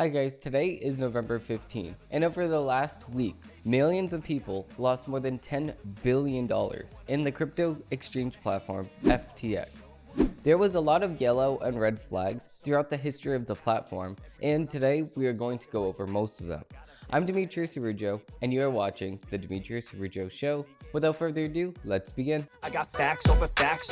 Hi guys, today is November 15th, and over the last week, millions of people lost more than $10 billion in the crypto exchange platform FTX. There was a lot of yellow and red flags throughout the history of the platform, and today we are going to go over most of them. I'm Demetrios Araujo, and you are watching the Demetrios Araujo Show. Without further ado, let's begin. I got facts over tracks,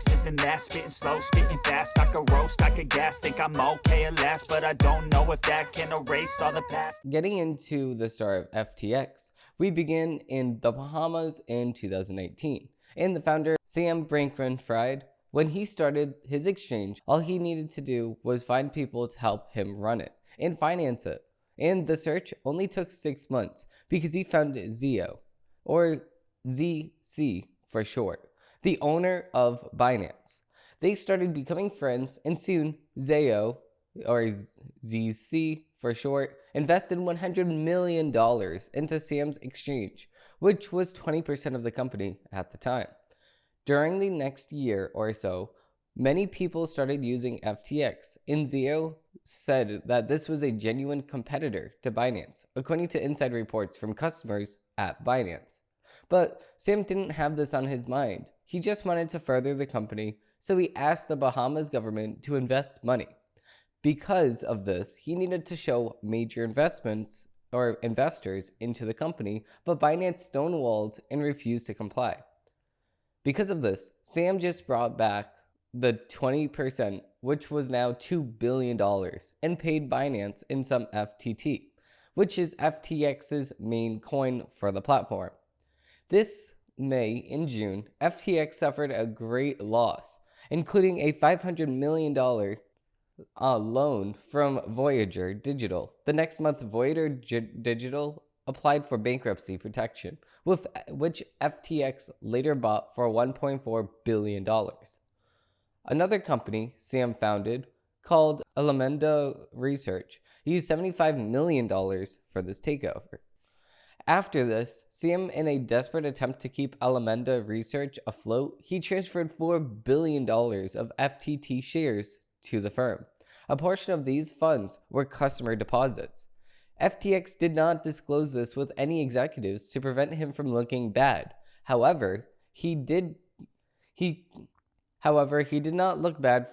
this and that, spitting slow, spitting fast. I could roast, I could gas, think I'm okay at last, but I don't know if that can erase all the past. Getting into the start of FTX, we begin in the Bahamas in 2018, and the founder, Sam Bankmen Fried, when he started his exchange, all he needed to do was find people to help him run it and finance it. And the search only took 6 months because he found Zio, or ZC for short, the owner of Binance. They started becoming friends, and soon Zio, or ZC for short, invested $100 million into Sam's exchange, which was 20% of the company at the time. During the next year or so, many people started using FTX, and Zio said that this was a genuine competitor to Binance, according to inside reports from customers at Binance. But Sam didn't have this on his mind. He just wanted to further the company, so he asked the Bahamas government to invest money. Because of this, he needed to show major investments or investors into the company, but Binance stonewalled and refused to comply. Because of this, Sam just brought back the 20%, which was now $2 billion, and paid Binance in some FTT, which is FTX's main coin for the platform. This May and June, FTX suffered a great loss, including a $500 million loan from Voyager Digital. The next month, Voyager Digital applied for bankruptcy protection, which FTX later bought for $1.4 billion. Another company Sam founded, called Alameda Research, used $75 million for this takeover. After this, Sam, in a desperate attempt to keep Alameda Research afloat, he transferred $4 billion of FTT shares to the firm. A portion of these funds were customer deposits. FTX did not disclose this with any executives to prevent him from looking bad. However, he did not look bad.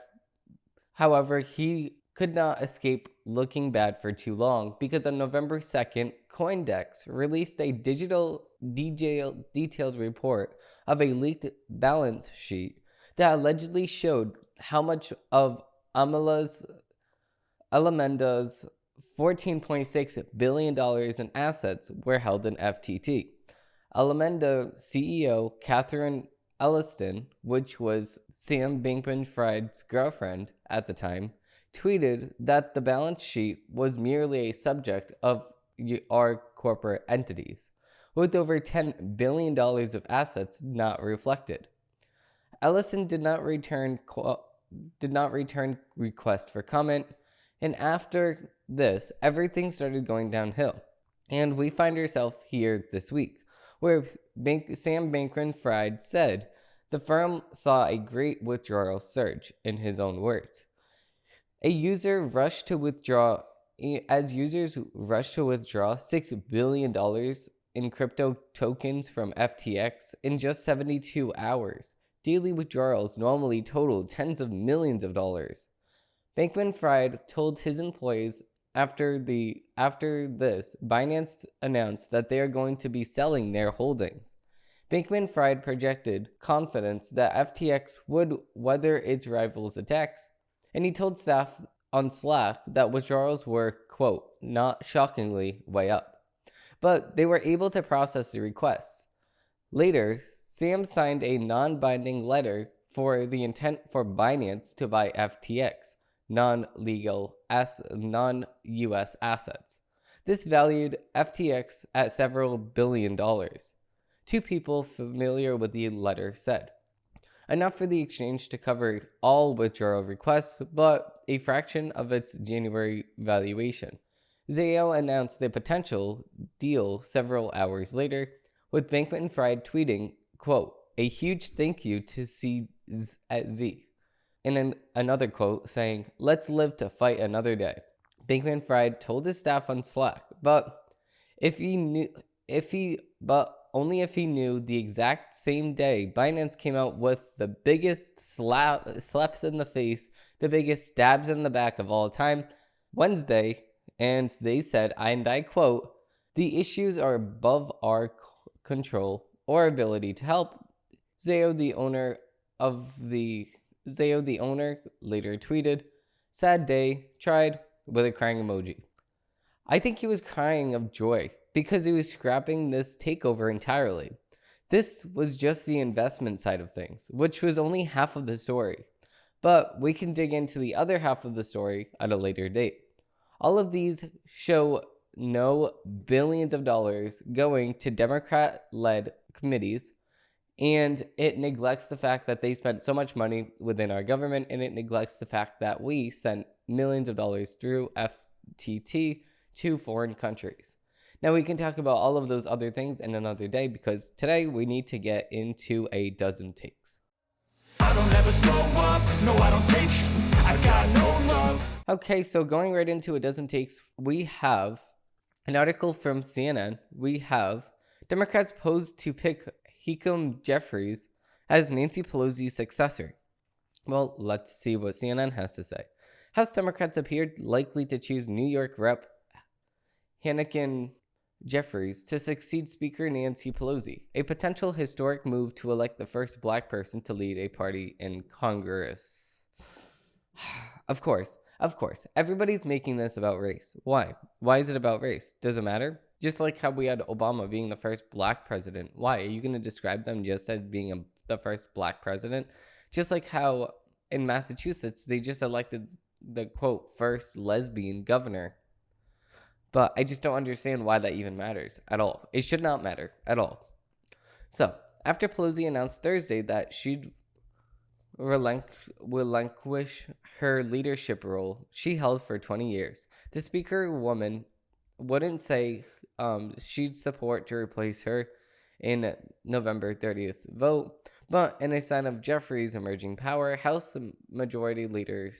However, he could not escape looking bad for too long, because on November 2nd, CoinDesk released a detailed report of a leaked balance sheet that allegedly showed how much of Alameda's $14.6 billion in assets were held in FTT. Alameda CEO Catherine Elliston, which was Sam Bankmen Fried's girlfriend at the time, tweeted that the balance sheet was merely a subject of our corporate entities, with over $10 billion of assets not reflected. Ellison did not return request for comment, and after this, everything started going downhill. And we find ourselves here this week, where Sam Bankmen Fried said the firm saw a great withdrawal surge, in his own words. As users rushed to withdraw $6 billion in crypto tokens from FTX in just 72 hours. Daily withdrawals normally totaled tens of millions of dollars. Bankmen Fried told his employees after this, Binance announced that they are going to be selling their holdings. Bankmen Fried projected confidence that FTX would weather its rivals' attacks, and he told staff on Slack that withdrawals were, quote, not shockingly way up, but they were able to process the requests. Later, Sam signed a non-binding letter for the intent for Binance to buy FTX, non-US assets. This valued FTX at several billion dollars. Two people familiar with the letter said, enough for the exchange to cover all withdrawal requests, but a fraction of its January valuation. Zio announced the potential deal several hours later, with Bankmen Fried tweeting, quote, a huge thank you to C at Z. In another quote saying, let's live to fight another day. Bankman Fried told his staff on Slack, only if he knew the exact same day Binance came out with the biggest slaps in the face, the biggest stabs in the back of all time, Wednesday, and they said, and I quote, "The issues are above our control or ability to help." Zayo, the owner, later tweeted, "Sad day, tried," with a crying emoji. I think he was crying of joy because he was scrapping this takeover entirely. This was just the investment side of things, which was only half of the story. But we can dig into the other half of the story at a later date. All of these show no billions of dollars going to Democrat-led committees, and it neglects the fact that they spent so much money within our government, and it neglects the fact that we sent millions of dollars through FTT to foreign countries. Now, we can talk about all of those other things in another day because today we need to get into a dozen takes. I don't ever slow up, no I don't take I got no love. Okay, so going right into a dozen takes, we have an article from CNN. We have Democrats pose to pick Hakeem Jeffries as Nancy Pelosi's successor. Well, let's see what CNN has to say. House Democrats appeared likely to choose New York Rep. Hakeem Jeffries to succeed Speaker Nancy Pelosi, a potential historic move to elect the first black person to lead a party in Congress. Of course, everybody's making this about race. Why? Why is it about race? Does it matter? Just like how we had Obama being the first black president. Why? Are you going to describe them just as being the first black president? Just like how in Massachusetts, they just elected the, quote, first lesbian governor. But I just don't understand why that even matters at all. It should not matter at all. So, after Pelosi announced Thursday that she'd relinquish her leadership role she held for 20 years, the Speaker woman wouldn't say she'd support to replace her in November 30th vote, but in a sign of Jeffries' emerging power, House Majority Leader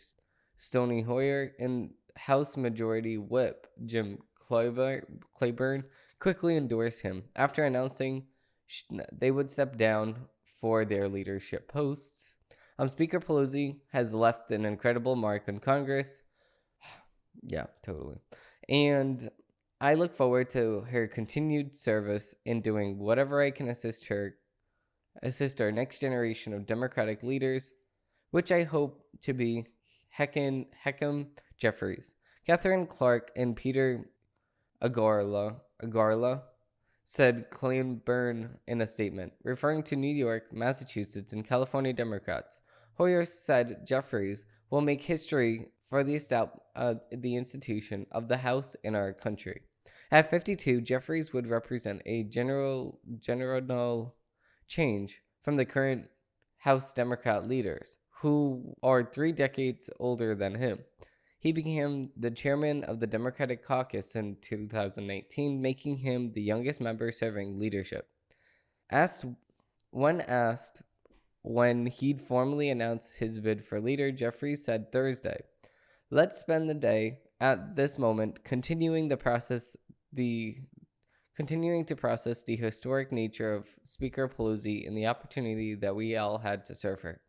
Stony Hoyer and House Majority Whip Jim Clyburn quickly endorsed him after announcing they would step down for their leadership posts. Speaker Pelosi has left an incredible mark on Congress. Yeah, totally. And I look forward to her continued service in doing whatever I can assist our next generation of Democratic leaders, which I hope to be Hakeem Jeffries. Catherine Clark and Peter Agarla said Clyburn in a statement, referring to New York, Massachusetts, and California Democrats. Hoyer said Jeffries will make history for the institution of the House in our country. At 52, Jeffries would represent a general change from the current House Democrat leaders, who are 3 decades older than him. He became the chairman of the Democratic caucus in 2019, making him the youngest member serving leadership. When asked when he'd formally announce his bid for leader, Jeffries said Thursday, "Let's spend the day at this moment continuing to process the historic nature of Speaker Pelosi and the opportunity that we all had to serve her."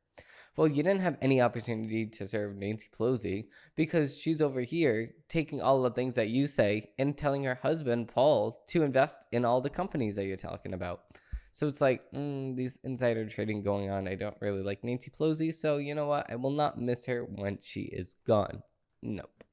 Well, you didn't have any opportunity to serve Nancy Pelosi because she's over here taking all the things that you say and telling her husband, Paul, to invest in all the companies that you're talking about. So it's like, these insider trading going on. I don't really like Nancy Pelosi, so you know what? I will not miss her when she is gone. Nope.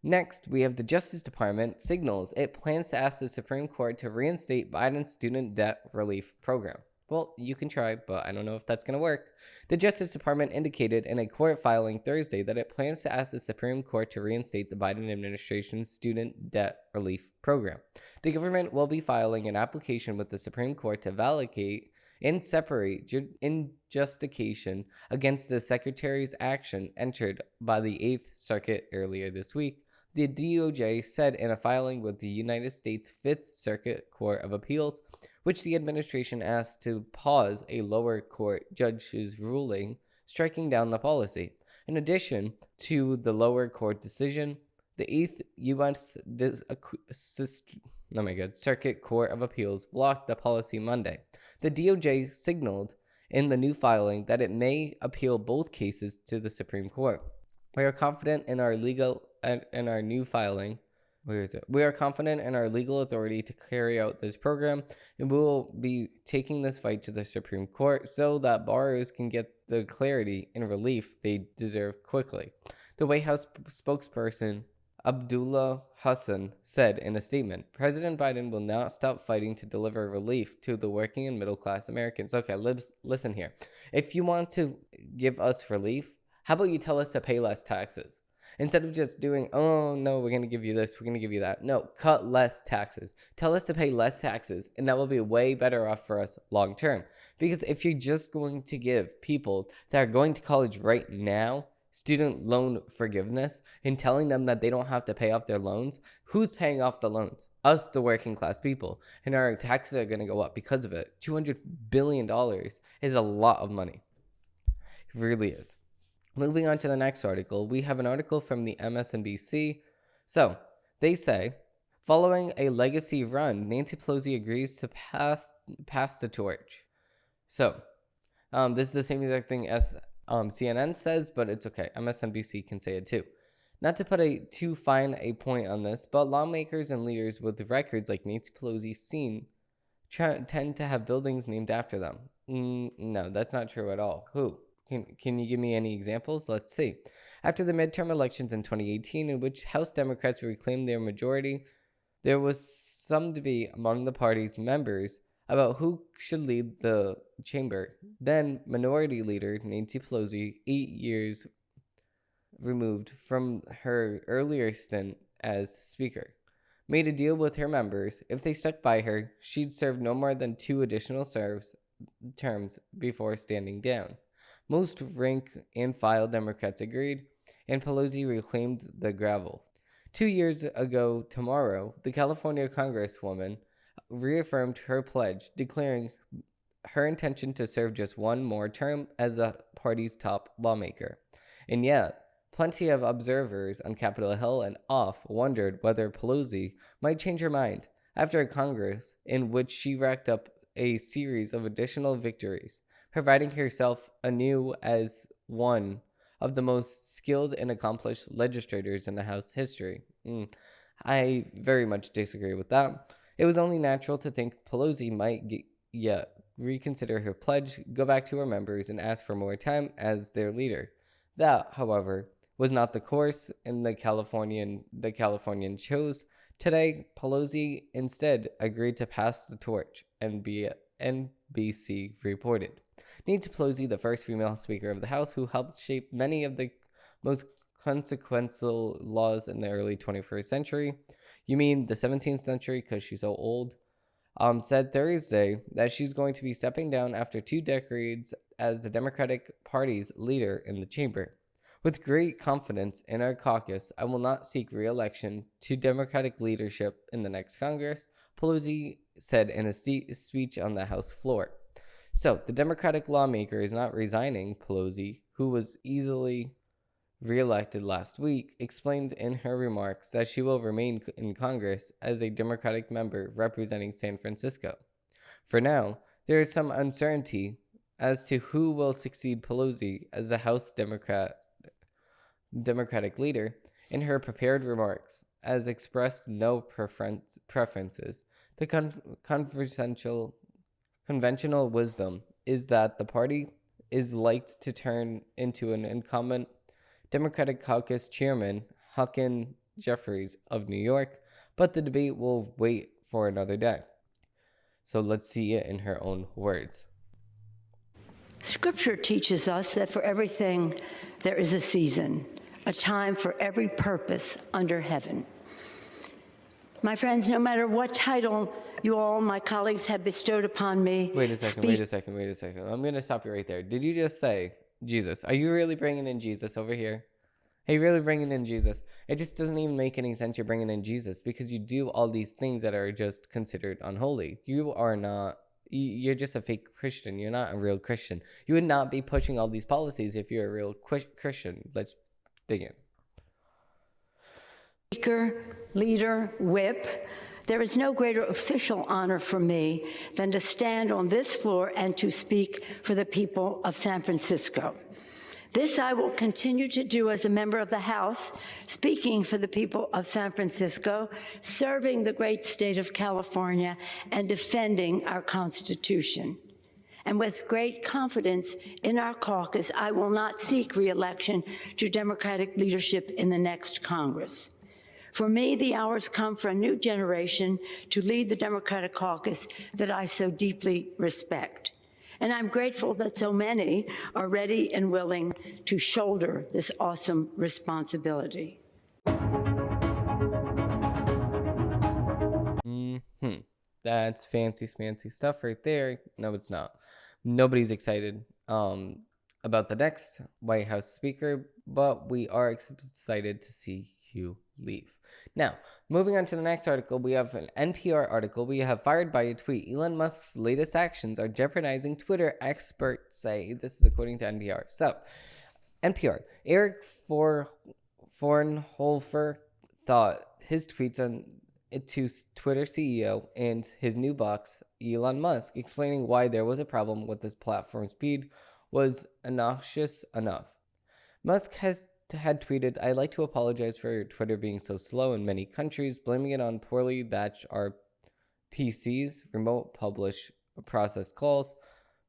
Next, we have the Justice Department signals it plans to ask the Supreme Court to reinstate Biden's student debt relief program. Well, you can try, but I don't know if that's going to work. The Justice Department indicated in a court filing Thursday that it plans to ask the Supreme Court to reinstate the Biden administration's student debt relief program. The government will be filing an application with the Supreme Court to validate and separate injustification against the Secretary's action entered by the 8th Circuit earlier this week. The DOJ said in a filing with the United States 5th Circuit Court of Appeals, which the administration asked to pause a lower court judge's ruling striking down the policy. In addition to the lower court decision, The 8th U.S. Circuit Court of Appeals blocked the policy Monday. The DOJ signaled in the new filing that it may appeal both cases to the Supreme Court. We are confident in our legal authority to carry out this program, and we will be taking this fight to the Supreme Court so that borrowers can get the clarity and relief they deserve quickly. The White House spokesperson Abdullah Hassan said in a statement, President Biden will not stop fighting to deliver relief to the working and middle-class Americans. Okay, listen here. If you want to give us relief, how about you tell us to pay less taxes? Instead of just doing, oh, no, we're going to give you this, we're going to give you that. No, cut less taxes. Tell us to pay less taxes, and that will be way better off for us long term. Because if you're just going to give people that are going to college right now student loan forgiveness and telling them that they don't have to pay off their loans, who's paying off the loans? Us, the working class people. And our taxes are going to go up because of it. $200 billion is a lot of money. It really is. Moving on to the next article, we have an article from the MSNBC. So, they say, following a legacy run, Nancy Pelosi agrees to pass the torch. So, this is the same exact thing as CNN says, but it's okay. MSNBC can say it too. Not to put too fine a point on this, but lawmakers and leaders with records like Nancy Pelosi tend to have buildings named after them. No, that's not true at all. Who? Can you give me any examples? Let's see. After the midterm elections in 2018, in which House Democrats reclaimed their majority, there was some debate among the party's members about who should lead the chamber. Then, Minority Leader Nancy Pelosi, 8 years removed from her earlier stint as Speaker, made a deal with her members. If they stuck by her, she'd serve no more than 2 additional terms before standing down. Most rank-and-file Democrats agreed, and Pelosi reclaimed the gavel. 2 years ago tomorrow, the California Congresswoman reaffirmed her pledge, declaring her intention to serve just 1 more term as the party's top lawmaker. And yet, plenty of observers on Capitol Hill and off wondered whether Pelosi might change her mind after a Congress in which she racked up a series of additional victories, providing herself anew as one of the most skilled and accomplished legislators in the House history. I very much disagree with that. It was only natural to think Pelosi might reconsider her pledge, go back to her members, and ask for more time as their leader. That, however, was not the course the Californian chose. Today, Pelosi instead agreed to pass the torch, NBC reported. Nancy Pelosi, the first female Speaker of the House who helped shape many of the most consequential laws in the early 21st century. You mean the 17th century because she's so old? Said Thursday that she's going to be stepping down after 2 decades as the Democratic Party's leader in the chamber. With great confidence in our caucus, I will not seek re-election to Democratic leadership in the next Congress, Pelosi said in a speech on the House floor. So, the Democratic lawmaker is not resigning, Pelosi, who was easily re-elected last week, explained in her remarks that she will remain in Congress as a Democratic member representing San Francisco. For now, there is some uncertainty as to who will succeed Pelosi as the House Democratic leader. In her prepared remarks, as expressed no preferences, the conventional wisdom is that the party is likely to turn into an incumbent Democratic caucus chairman, Hakeem Jeffries of New York, but the debate will wait for another day. So let's see it in her own words. Scripture teaches us that for everything there is a season, a time for every purpose under heaven. My friends, no matter what title you all, my colleagues, have bestowed upon me. Wait a second. I'm going to stop you right there. Did you just say Jesus? Are you really bringing in Jesus over here? Are you really bringing in Jesus? It just doesn't even make any sense you're bringing in Jesus because you do all these things that are just considered unholy. You are not, you're just a fake Christian. You're not a real Christian. You would not be pushing all these policies if you're a real Christian. Let's dig in. Speaker, leader, whip, there is no greater official honor for me than to stand on this floor and to speak for the people of San Francisco. This I will continue to do as a member of the House, speaking for the people of San Francisco, serving the great state of California, and defending our Constitution. And with great confidence in our caucus, I will not seek re-election to Democratic leadership in the next Congress. For me, the hour's come for a new generation to lead the Democratic caucus that I so deeply respect. And I'm grateful that so many are ready and willing to shoulder this awesome responsibility. That's fancy smancy stuff right there. No, it's not. Nobody's excited about the next White House speaker, but we are excited to see you leave. Now, moving on to the next article, we have an NPR article. We have fired by a tweet. Elon Musk's latest actions are jeopardizing Twitter, experts say. This is according to NPR. So, NPR, Eric Fornhofer thought his tweets on to Twitter CEO and his new boss, Elon Musk, explaining why there was a problem with this platform speed was obnoxious enough. Musk had tweeted, "I'd like to apologize for Twitter being so slow in many countries, blaming it on poorly batched RPCs, remote publish process calls."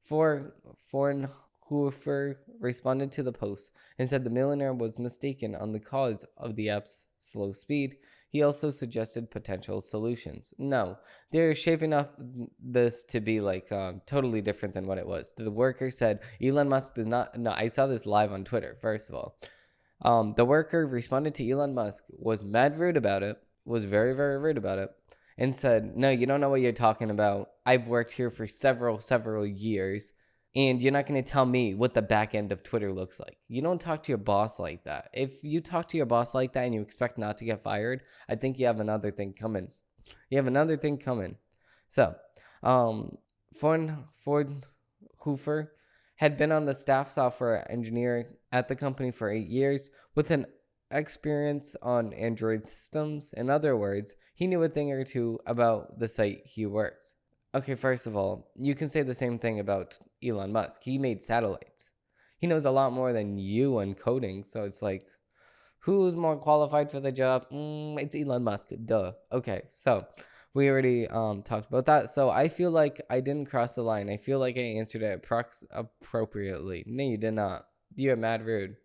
Fornhofer responded to the post and said the millionaire was mistaken on the cause of the app's slow speed. He also suggested potential solutions. No, they're shaping up this to be like totally different than what it was. The worker said Elon Musk does not. No, I saw this live on Twitter, first of all. The worker responded to Elon Musk, was mad rude about it, was very, very rude about it, and said, "No, you don't know what you're talking about. I've worked here for several years, and you're not going to tell me what the back end of Twitter looks like. You don't talk to your boss like that. If you talk to your boss like that and you expect not to get fired, I think you have another thing coming. So, Fornhofer had been on the staff software engineer at the company for 8 years with an experience on Android systems. In other words, he knew a thing or two about the site he worked. Okay, first of all, you can say the same thing about Elon Musk. He made satellites. He knows a lot more than you on coding, so it's like, who's more qualified for the job? It's Elon Musk, duh. Okay, so we already talked about that. So I feel like I didn't cross the line. I feel like I answered it appropriately. No, you did not. You're mad rude.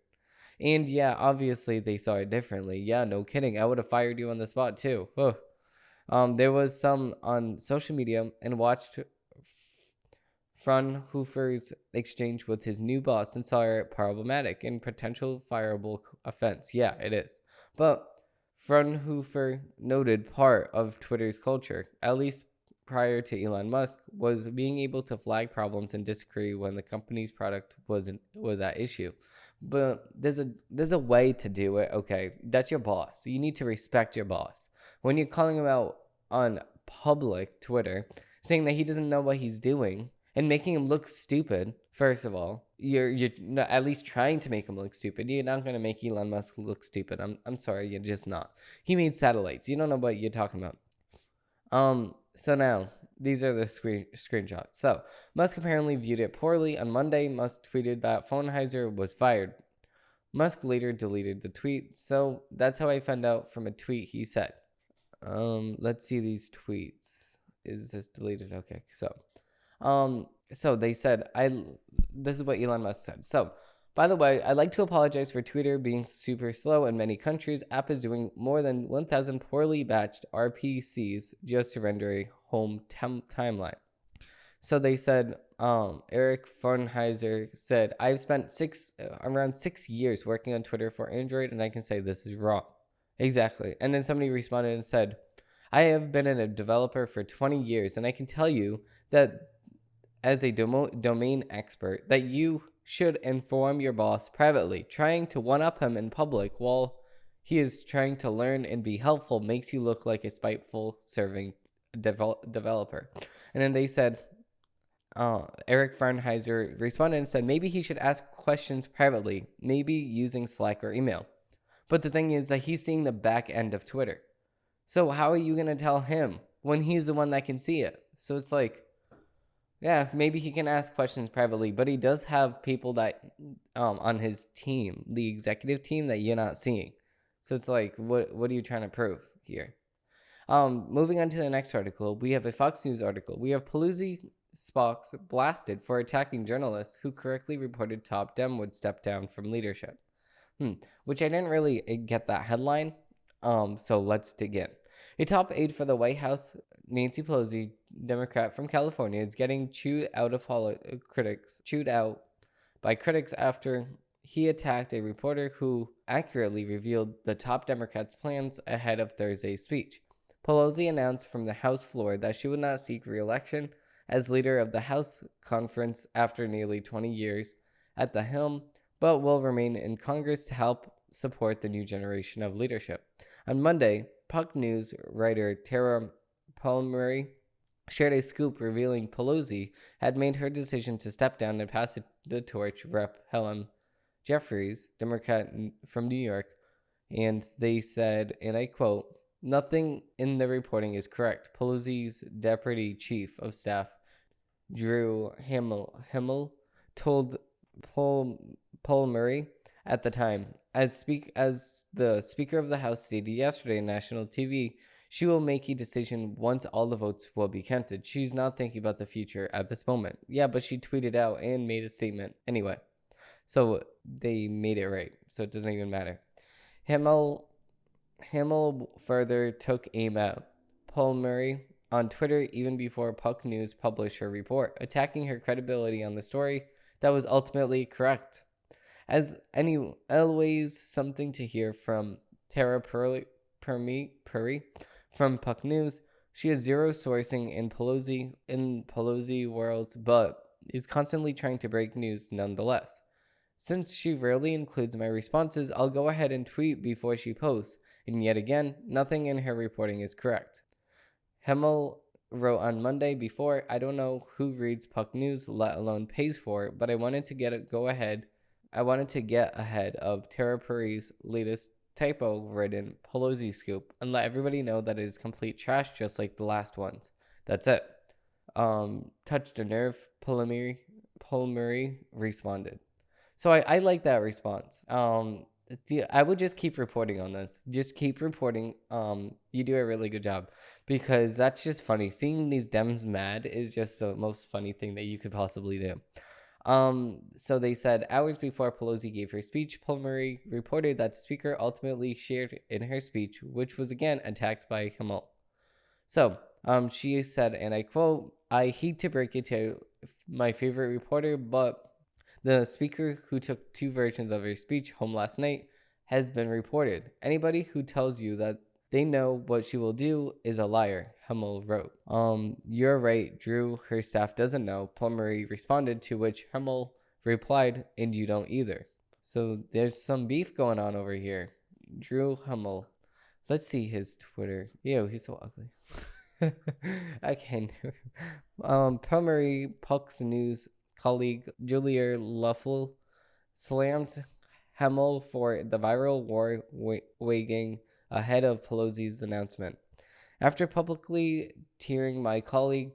And yeah, obviously they saw it differently. Yeah, no kidding. I would have fired you on the spot too. Ugh. There was some on social media and watched Fraunhofer's exchange with his new boss and saw it problematic and potential fireable offense. Yeah, it is. But Fraunhofer noted part of Twitter's culture, at least prior to Elon Musk, was being able to flag problems and disagree when the company's product was at issue. But there's a way to do it. Okay, that's your boss. You need to respect your boss. When you're calling him out on public Twitter, saying that he doesn't know what he's doing and making him look stupid, first of all, you're not at least trying to make him look stupid. You're not going to make Elon Musk look stupid. I'm sorry, you're just not. He made satellites. You don't know what you're talking about. So now, these are the screenshots. So, Musk apparently viewed it poorly. On Monday, Musk tweeted that Fornhofer was fired. Musk later deleted the tweet. So, that's how I found out from a tweet he said. Let's see these tweets. Is this deleted? Okay, so they said, this is what Elon Musk said. So, by the way, I'd like to apologize for Twitter being super slow in many countries. App is doing more than 1,000 poorly batched RPCs just to render a home timeline. So they said, Eric Fornhofer said, I've spent around 6 years working on Twitter for Android, and I can say this is wrong. Exactly. And then somebody responded and said, I have been a developer for 20 years, and I can tell you that as a domain expert, that you should inform your boss privately. Trying to one-up him in public while he is trying to learn and be helpful makes you look like a spiteful serving developer. And then they said, Eric Fornhofer responded and said maybe he should ask questions privately, maybe using Slack or email. But the thing is that he's seeing the back end of Twitter. So how are you going to tell him when he's the one that can see it? So it's like, yeah, maybe he can ask questions privately, but he does have people that on his team, the executive team, that you're not seeing. So it's like, what are you trying to prove here? Moving on to the next article, we have a Fox News article. We have Pelosi Spock's blasted for attacking journalists who correctly reported top Dem would step down from leadership. Which I didn't really get that headline. So let's dig in. A top aide for the White House, Nancy Pelosi, Democrat from California, is getting chewed out by critics after he attacked a reporter who accurately revealed the top Democrats' plans ahead of Thursday's speech. Pelosi announced from the House floor that she would not seek re-election as leader of the House conference after nearly 20 years at the helm, but will remain in Congress to help support the new generation of leadership. On Monday, Puck News writer Tara Palmieri shared a scoop revealing Pelosi had made her decision to step down and pass the torch Rep. Helen Jeffries, Democrat from New York, and they said, and I quote, "Nothing in the reporting is correct." Pelosi's deputy chief of staff, Drew Himmel told Palmieri at the time, as the Speaker of the House stated yesterday on national TV, she will make a decision once all the votes will be counted. She's not thinking about the future at this moment. Yeah, but she tweeted out and made a statement anyway. So they made it right. So it doesn't even matter. Himmel further took aim at Palmieri on Twitter even before Puck News published her report, attacking her credibility on the story that was ultimately correct. As always, something to hear from Tara Puri from Puck News. She has zero sourcing in Pelosi world, but is constantly trying to break news nonetheless. Since she rarely includes my responses, I'll go ahead and tweet before she posts, and yet again, nothing in her reporting is correct. Himmel wrote on Monday before, "I don't know who reads Puck News, let alone pays for it, but I wanted to get ahead of Tara Puri's latest typo-ridden Pelosi scoop and let everybody know that it is complete trash just like the last ones. That's it." Touched a nerve, Palmieri responded. So I like that response. I would just keep reporting on this. Just keep reporting. You do a really good job because that's just funny. Seeing these Dems mad is just the most funny thing that you could possibly do. So they said hours before Pelosi gave her speech, Palmieri reported that the speaker ultimately shared in her speech, which was again attacked by Himmel. So she said, and I quote, "I hate to break it to my favorite reporter, but the speaker who took two versions of her speech home last night has been reported. Anybody who tells you that they know what she will do is a liar," Himmel wrote. "You're right, Drew. Her staff doesn't know," Palmieri responded, to which Himmel replied, "And you don't either." So there's some beef going on over here. Drew Himmel. Let's see his Twitter. Ew, he's so ugly. I can't. Palmieri, Puck's News colleague Julia Luffel slammed Himmel for the viral war waging ahead of Pelosi's announcement. "After publicly tearing my colleague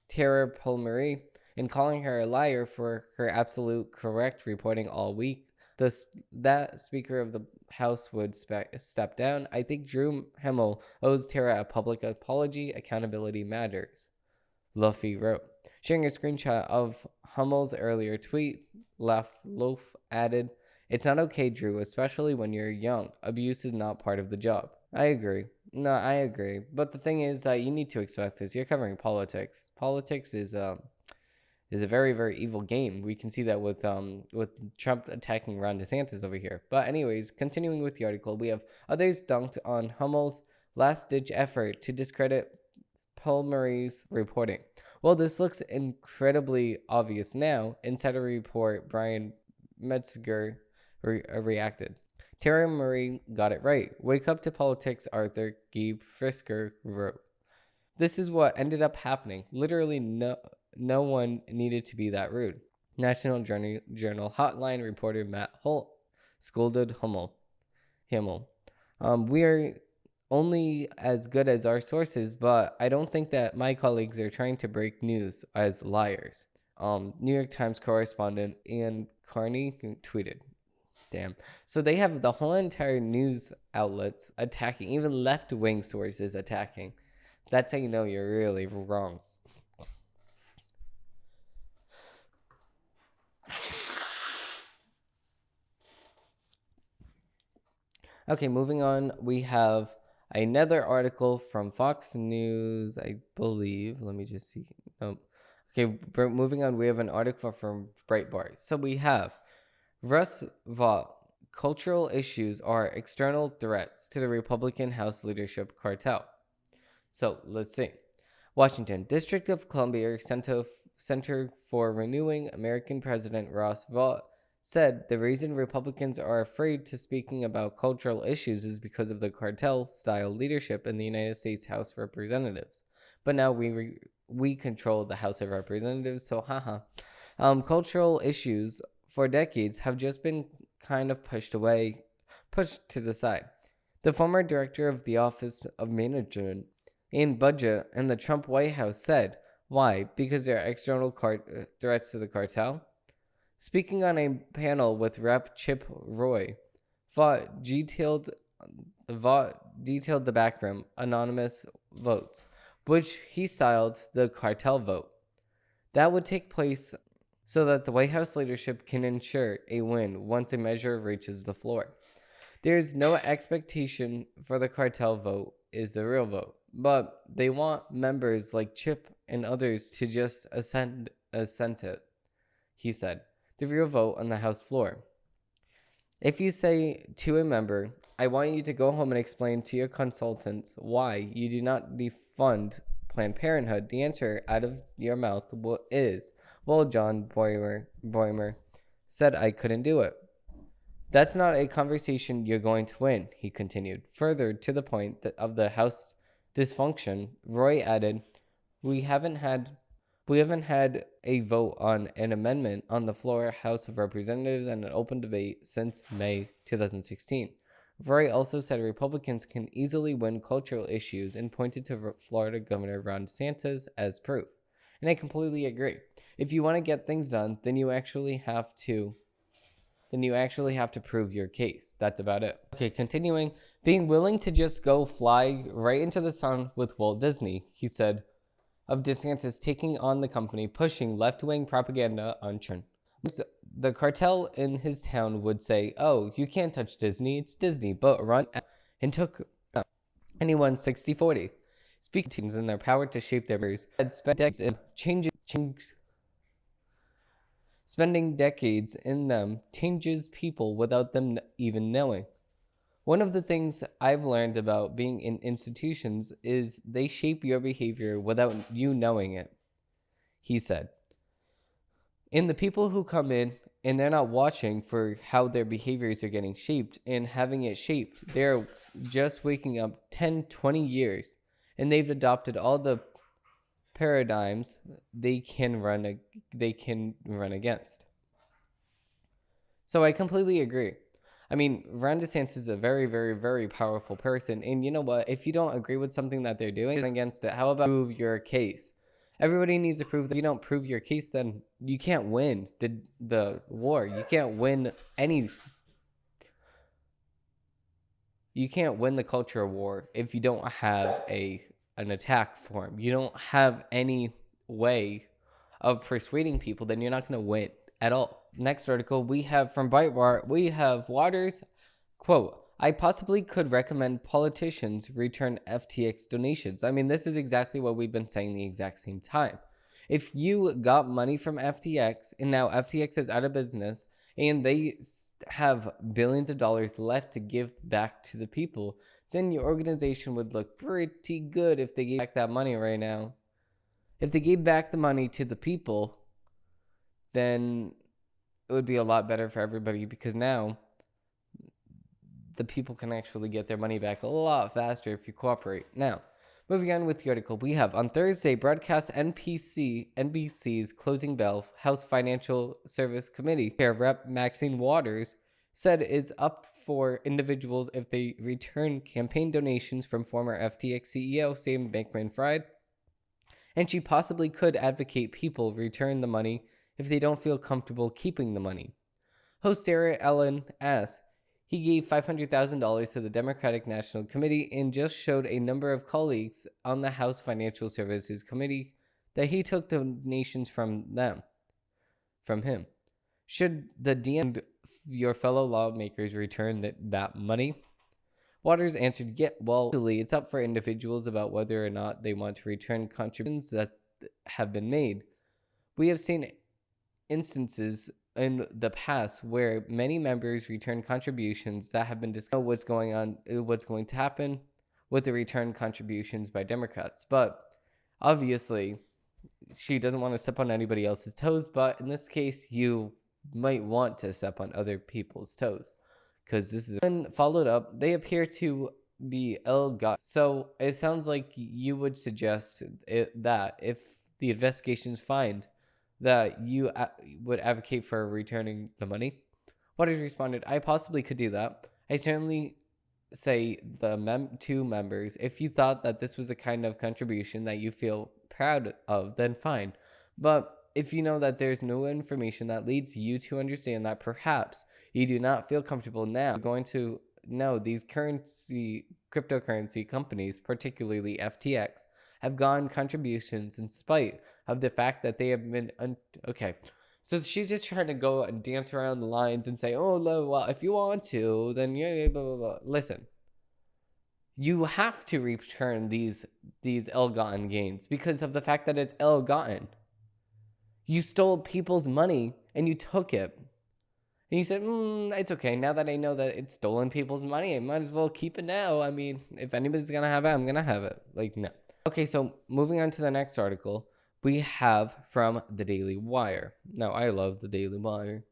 Tara Palmieri and calling her a liar for her absolute correct reporting all week, that Speaker of the House would step down. I think Drew Himmel owes Tara a public apology. Accountability matters," Luffy wrote. Sharing a screenshot of Hummel's earlier tweet, Loaf added, "It's not okay, Drew, especially when you're young. Abuse is not part of the job." I agree. No, I agree. But the thing is that you need to expect this. You're covering politics. Politics is a very, very evil game. We can see that with Trump attacking Ron DeSantis over here. But anyways, continuing with the article, we have others dunked on Hummel's last-ditch effort to discredit Palmieri's reporting. Well, this looks incredibly obvious now. Insider report Brian Metzger reacted. "Tara Murray got it right. Wake up to politics," Arthur Gabe Frisker wrote. "This is what ended up happening. Literally no one needed to be that rude." National Journal Hotline reporter Matt Holt scolded Hummel. Himmel. We are only as good as our sources, but I don't think that my colleagues are trying to break news as liars. New York Times correspondent Ian Carney tweeted. Damn. So they have the whole entire news outlets attacking, even left-wing sources attacking. That's how you know you're really wrong. Okay, moving on. We have another article from Fox News, I believe. Let me just see. Okay, moving on. We have an article from Breitbart. So we have Russ Vought. Cultural issues are external threats to the Republican House leadership cartel. So let's see. Washington, District of Columbia Center for Renewing American President Ross Vought said the reason Republicans are afraid to speaking about cultural issues is because of the cartel-style leadership in the United States House of Representatives. But now we control the House of Representatives, so haha. Cultural issues for decades have just been kind of pushed to the side. The former director of the Office of Management and Budget in the Trump White House said, why? Because there are external threats to the cartel? Speaking on a panel with Rep. Chip Roy, Vought detailed the backroom anonymous votes, which he styled the cartel vote. That would take place so that the White House leadership can ensure a win once a measure reaches the floor. There is no expectation for the cartel vote is the real vote, but they want members like Chip and others to just assent it, he said. The real vote on the House floor. If you say to a member, I want you to go home and explain to your consultants why you do not defund Planned Parenthood, the answer out of your mouth is, well, John Boehmer said I couldn't do it. That's not a conversation you're going to win, he continued. Further to the point of the House dysfunction, Roy added, we haven't had a vote on an amendment on the floor House of Representatives and an open debate since May 2016. Roy also said Republicans can easily win cultural issues and pointed to Florida Governor Ron DeSantis as proof. And I completely agree. If you want to get things done, then you actually have to prove your case. That's about it. Okay, continuing. Being willing to just go fly right into the sun with Walt Disney, he said, of DeSantis taking on the company, pushing left-wing propaganda on children. The cartel in his town would say, oh, you can't touch Disney, it's Disney, but run and took anyone 60-40. Speaking in their power to shape their members, had spent decades in spending decades in them changes people without them even knowing. One of the things I've learned about being in institutions is they shape your behavior without you knowing it, he said. And the people who come in and they're not watching for how their behaviors are getting shaped and having it shaped, they're just waking up 10, 20 years and they've adopted all the paradigms they can run against. So I completely agree. I mean, Ron DeSantis is a very, very, very powerful person. And you know what? If you don't agree with something that they're doing against it, how about prove your case? Everybody needs to prove that. If you don't prove your case, then you can't win the war. You can't win You can't win the culture war if you don't have an attack form. You don't have any way of persuading people, then you're not going to win at all. Next article we have from Breitbart, we have Waters, quote, I possibly could recommend politicians return FTX donations. I mean, this is exactly what we've been saying the exact same time. If you got money from FTX and now FTX is out of business and they have billions of dollars left to give back to the people, then your organization would look pretty good if they gave back that money right now. If they gave back the money to the people, then it would be a lot better for everybody because now the people can actually get their money back a lot faster if you cooperate. Now, moving on with the article, we have on Thursday, broadcast NBC's closing bell, House Financial Service Committee Chair Rep. Maxine Waters said it's up for individuals if they return campaign donations from former FTX CEO Sam Bankmen Fried, and she possibly could advocate people return the money if they don't feel comfortable keeping the money. Host Sarah Ellen asked, he gave $500,000 to the Democratic National Committee and just showed a number of colleagues on the House Financial Services Committee that he took donations from him. Should the DN and your fellow lawmakers return that money? Waters answered, yeah, well, actually, it's up for individuals about whether or not they want to return contributions that have been made. We have seen instances in the past where many members return contributions that have been discussed what's going to happen with the return contributions by Democrats. But obviously, she doesn't want to step on anybody else's toes, but in this case, you might want to step on other people's toes, because this is followed up. They appear to be ill-gotten. So it sounds like you would suggest that if the investigations find that you would advocate for returning the money. Waters responded, I possibly could do that. I certainly say the two members, if you thought that this was a kind of contribution that you feel proud of, then fine. But if you know that there's no information that leads you to understand that perhaps you do not feel comfortable now going to know these cryptocurrency companies, particularly FTX, have gone contributions in spite of the fact that they have been okay. So she's just trying to go and dance around the lines and say, oh, well, if you want to, then yeah, blah, blah, blah. Listen, you have to return these ill-gotten gains because of the fact that it's ill-gotten. You stole people's money and you took it. And you said, it's okay. Now that I know that it's stolen people's money, I might as well keep it now. I mean, if anybody's going to have it, I'm going to have it. Like, no. Okay, so moving on to the next article, we have from the Daily Wire. Now, I love the Daily Wire.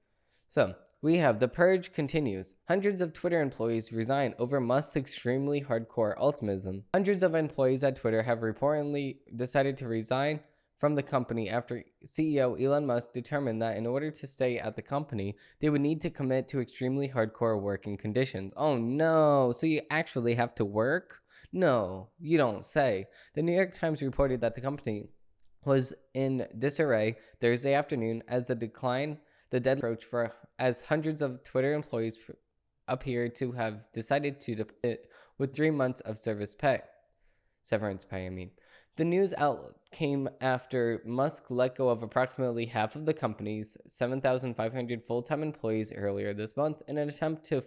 So, we have the purge continues. Hundreds of Twitter employees resign over Musk's extremely hardcore ultimism. Hundreds of employees at Twitter have reportedly decided to resign from the company after CEO Elon Musk determined that in order to stay at the company, they would need to commit to extremely hardcore working conditions. Oh no, so you actually have to work? No, you don't say. The New York Times reported that the company was in disarray Thursday afternoon as the deadline approached as hundreds of Twitter employees appeared to have decided to depart with 3 months of severance pay. The news outlet came after Musk let go of approximately half of the company's 7,500 full-time employees earlier this month in an attempt to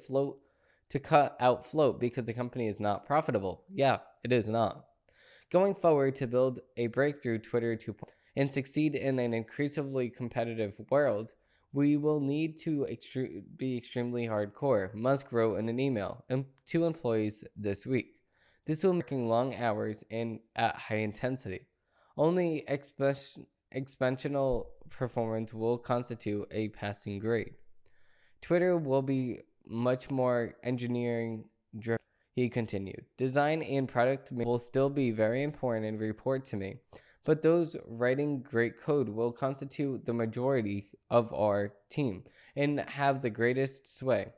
cut out float because the company is not profitable. Yeah, it is not. Going forward to build a breakthrough Twitter 2.0 and succeed in an increasingly competitive world, we will need to be extremely hardcore, Musk wrote in an email to employees this week. This will make long hours and at high intensity. Only exponential performance will constitute a passing grade. Twitter will be much more engineering driven, he continued. Design and product will still be very important and report to me, but those writing great code will constitute the majority of our team and have the greatest sway.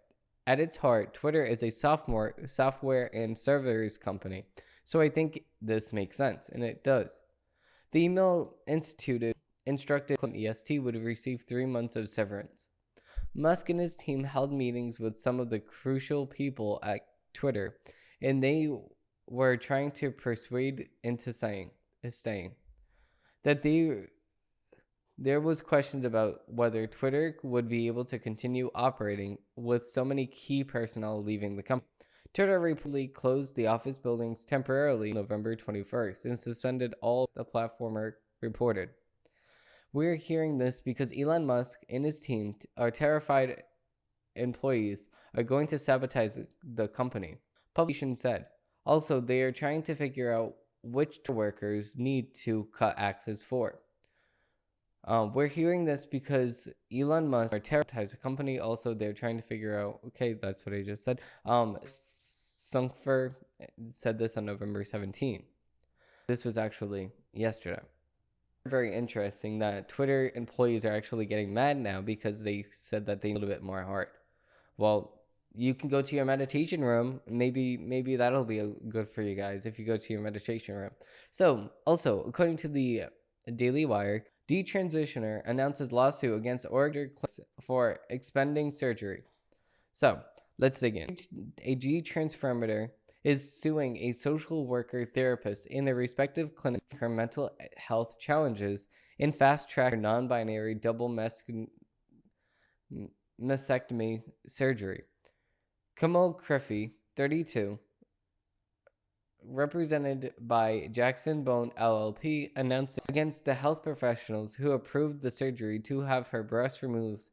At its heart, Twitter is a software and servers company, so I think this makes sense, and it does. The email instructed EST would receive 3 months of severance. Musk and his team held meetings with some of the crucial people at Twitter, and they were trying to persuade into staying. That there was questions about whether Twitter would be able to continue operating with so many key personnel leaving the company. Twitter reportedly closed the office buildings temporarily November 21st and suspended all the platformer reported. We're hearing this because Elon Musk and his team are terrified employees are going to sabotage the company, publication said. Also, they are trying to figure out which workers need to cut access for. We're hearing this because Elon Musk are terrorized the company. Also, they're trying to figure out, okay, that's what I just said. Sunkfer said this on November 17. This was actually yesterday. Very interesting that Twitter employees are actually getting mad now because they said that they need a bit more heart. Well, you can go to your meditation room. Maybe that'll be good for you guys if you go to your meditation room. So, also, according to the Daily Wire, detransitioner announces lawsuit against Oregon for expending surgery. So, let's dig in. A detransformator is suing a social worker therapist in their respective clinic for her mental health challenges in fast-track non-binary double mastectomy surgery. Kamal Criffy, 32, represented by Jackson Bone LLP, announced against the health professionals who approved the surgery to have her breast removed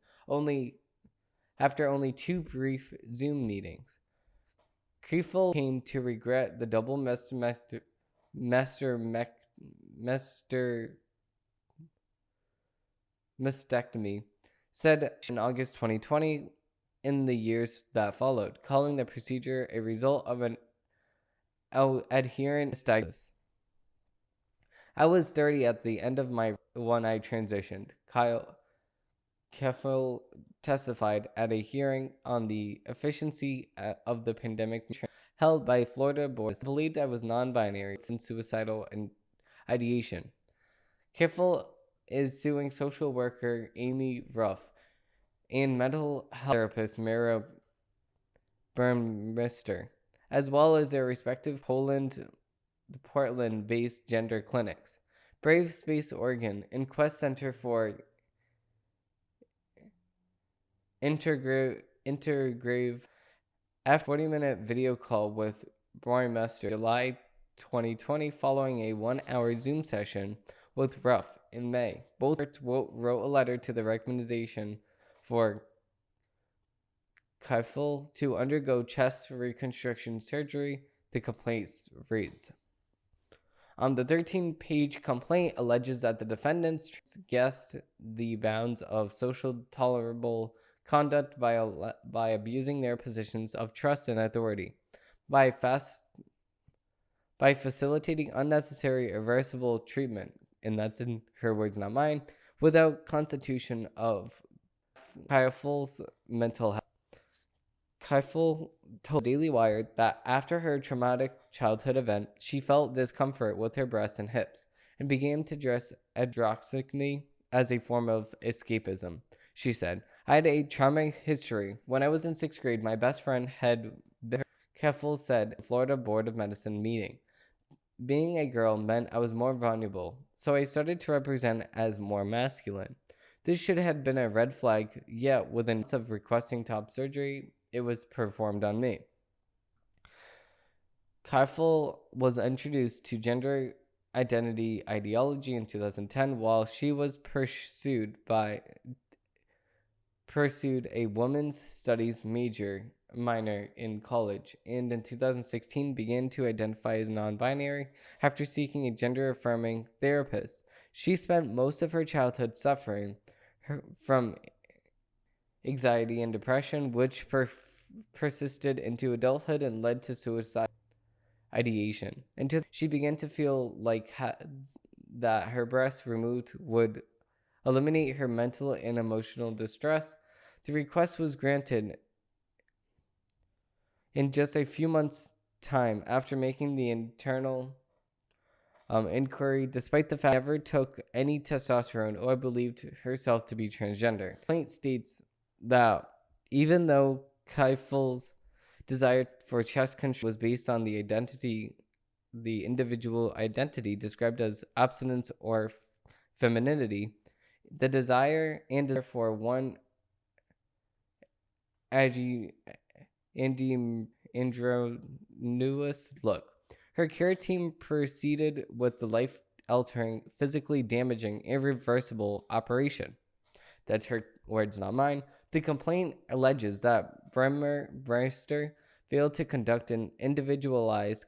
after only 2 brief Zoom meetings. Criffy came to regret the double mastectomy, said in August 2020 in the years that followed, calling the procedure a result of an adherent misdiagnosis. I was 30 at the end of when I transitioned. Kyle Keffel testified at a hearing on the efficiency of the pandemic held by Florida board. Believed I was non-binary and suicidal and ideation. Keffel is suing social worker Amy Ruff and mental health therapist Mara Burmeister, as well as their respective Portland-based gender clinics. Brave Space Oregon and Quest Center for Intergrave after a 40-minute video call with Burmeister July 2020 following a 1-hour Zoom session with Ruff in May. Both wrote a letter to the recommendation for Keffel to undergo chest reconstruction surgery. The complaint reads. The 13-page complaint alleges that the defendants guessed the bounds of social tolerable conduct by abusing their positions of trust and authority, by facilitating unnecessary irreversible treatment, and that's in her words, not mine, without constitution of Keffel's mental health. Keffel told Daily Wire that after her traumatic childhood event, she felt discomfort with her breasts and hips and began to dress androgyny as a form of escapism. She said, I had a traumatic history. When I was in 6th grade, my best friend had been her. Keffel said at the Florida Board of Medicine meeting. Being a girl meant I was more vulnerable, so I started to represent as more masculine. This should have been a red flag, yet within months of requesting top surgery, it was performed on me. Keffel was introduced to gender identity ideology in 2010 while she was pursued a women's studies minor in college, and in 2016 began to identify as non-binary after seeking a gender-affirming therapist. She spent most of her childhood suffering from anxiety and depression, which persisted into adulthood and led to suicide ideation. Until she began to feel like that her breasts removed would eliminate her mental and emotional distress. The request was granted in just a few months' time after making the internal inquiry, despite the fact she never took any testosterone or believed herself to be transgender. The complaint states that even though Keffel's desire for chest control was based on the individual identity described as abstinence or femininity, the desire for one androgynous look. Her care team proceeded with the life-altering, physically damaging, irreversible operation. That's her words, not mine. The complaint alleges that Burmeister failed to conduct an individualized,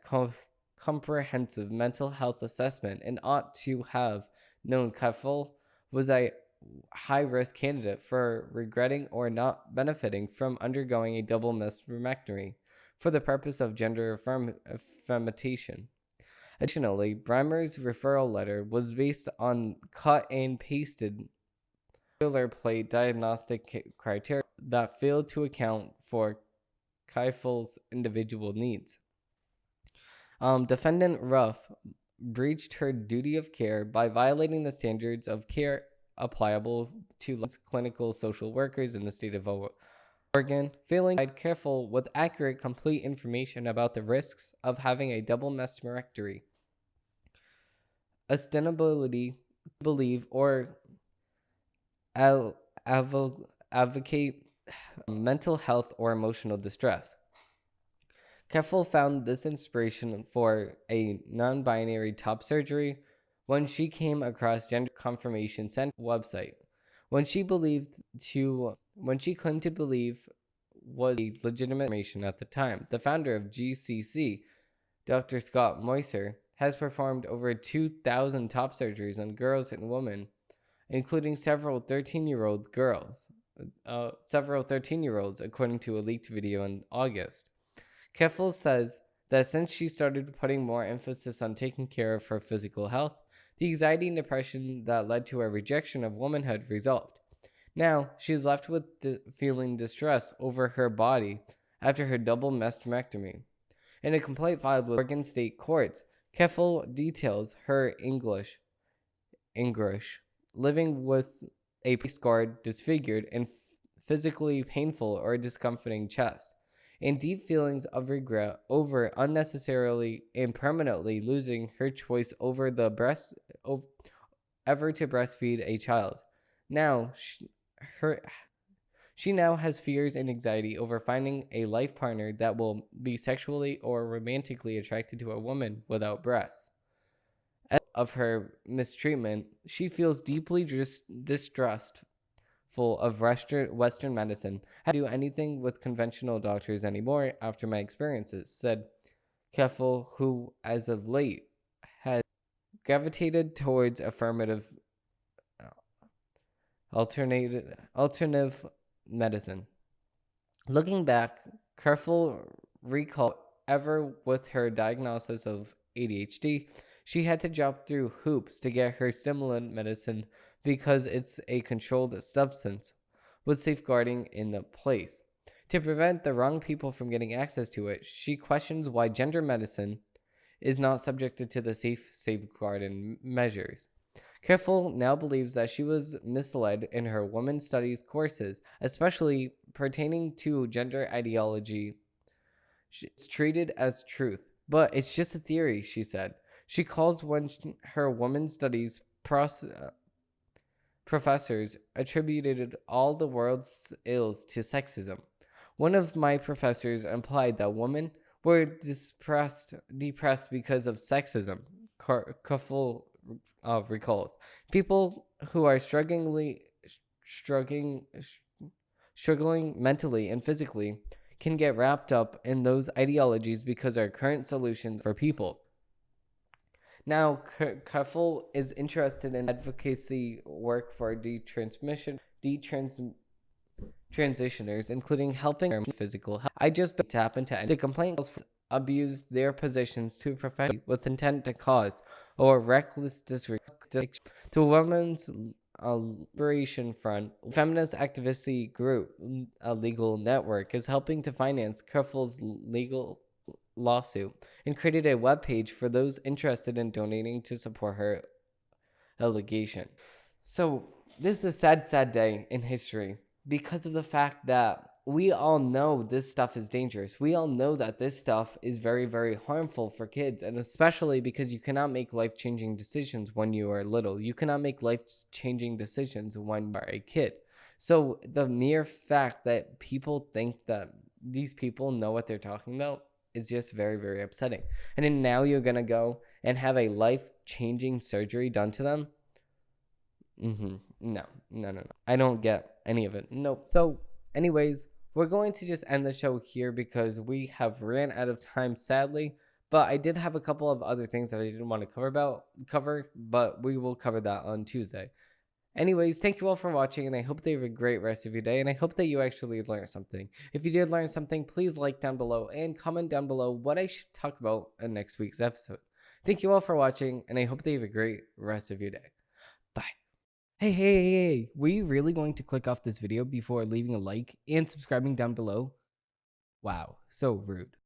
comprehensive mental health assessment and ought to have known Keffel was a high-risk candidate for regretting or not benefiting from undergoing a double mastectomy for the purpose of gender affirmation. Additionally, Breimer's referral letter was based on cut and pasted boilerplate diagnostic criteria that fail to account for Keifel's individual needs. Defendant Ruff breached her duty of care by violating the standards of care applicable to clinical social workers in the state of Oregon, failing to provide careful with accurate, complete information about the risks of having a double mastectomy, ostensibly believe or advocate mental health or emotional distress. Keifel found this inspiration for a non-binary top surgery when she came across Gender Confirmation Center website, when she claimed to believe was a legitimate information at the time. The founder of GCC, Dr. Scott Moiser, has performed over 2,000 top surgeries on girls and women, including several 13-year-olds, according to a leaked video in August. Keifel says that since she started putting more emphasis on taking care of her physical health, the anxiety and depression that led to her rejection of womanhood resolved. Now, she is left with feeling distress over her body after her double mastectomy. In a complaint filed with Oregon State courts, Keifel details her English, living with a scarred, disfigured, and physically painful or discomforting chest, and deep feelings of regret over unnecessarily and permanently losing her choice over ever to breastfeed a child. Now, she now has fears and anxiety over finding a life partner that will be sexually or romantically attracted to a woman without breasts. Of her mistreatment, she feels deeply distrustful of Western medicine. I don't do anything with conventional doctors anymore after my experiences, said Keifel, who as of late has gravitated towards affirmative alternative medicine. Looking back, Keifel recalled ever with her diagnosis of ADHD, she had to jump through hoops to get her stimulant medicine because it's a controlled substance with safeguarding in the place. To prevent the wrong people from getting access to it, she questions why gender medicine is not subjected to the safeguarding measures. Keifel now believes that she was misled in her women's studies courses, especially pertaining to gender ideology. It's treated as truth, but it's just a theory, she said. She calls her women's studies professors attributed all the world's ills to sexism. One of my professors implied that women were depressed because of sexism, Keifel recalls. People who are struggling mentally and physically can get wrapped up in those ideologies because our current solutions for people. Now, Keifel is interested in advocacy work for transitioners, including helping their physical health. I just don't tap into any. The complaint abuse their positions to professionally with intent to cause or reckless disrespect to Women's Liberation Front. Feminist activist group, a legal network, is helping to finance Keifel's legal lawsuit and created a webpage for those interested in donating to support her allegation. So this is a sad day in history because of the fact that we all know this stuff is dangerous. We all know that this stuff is very, very harmful for kids, and especially because you cannot make life-changing decisions when you are little. You cannot make life-changing decisions when you are a kid. So the mere fact that people think that these people know what they're talking about is just very, very upsetting. And then now you're going to go and have a life-changing surgery done to them? No. I don't get any of it. Nope. So anyways, we're going to just end the show here because we have ran out of time, sadly. But I did have a couple of other things that I didn't want to cover, but we will cover that on Tuesday. Anyways, thank you all for watching, and I hope that you have a great rest of your day, and I hope that you actually learned something. If you did learn something, please like down below and comment down below what I should talk about in next week's episode. Thank you all for watching, and I hope that you have a great rest of your day. Bye. Hey, were you really going to click off this video before leaving a like and subscribing down below? Wow, so rude.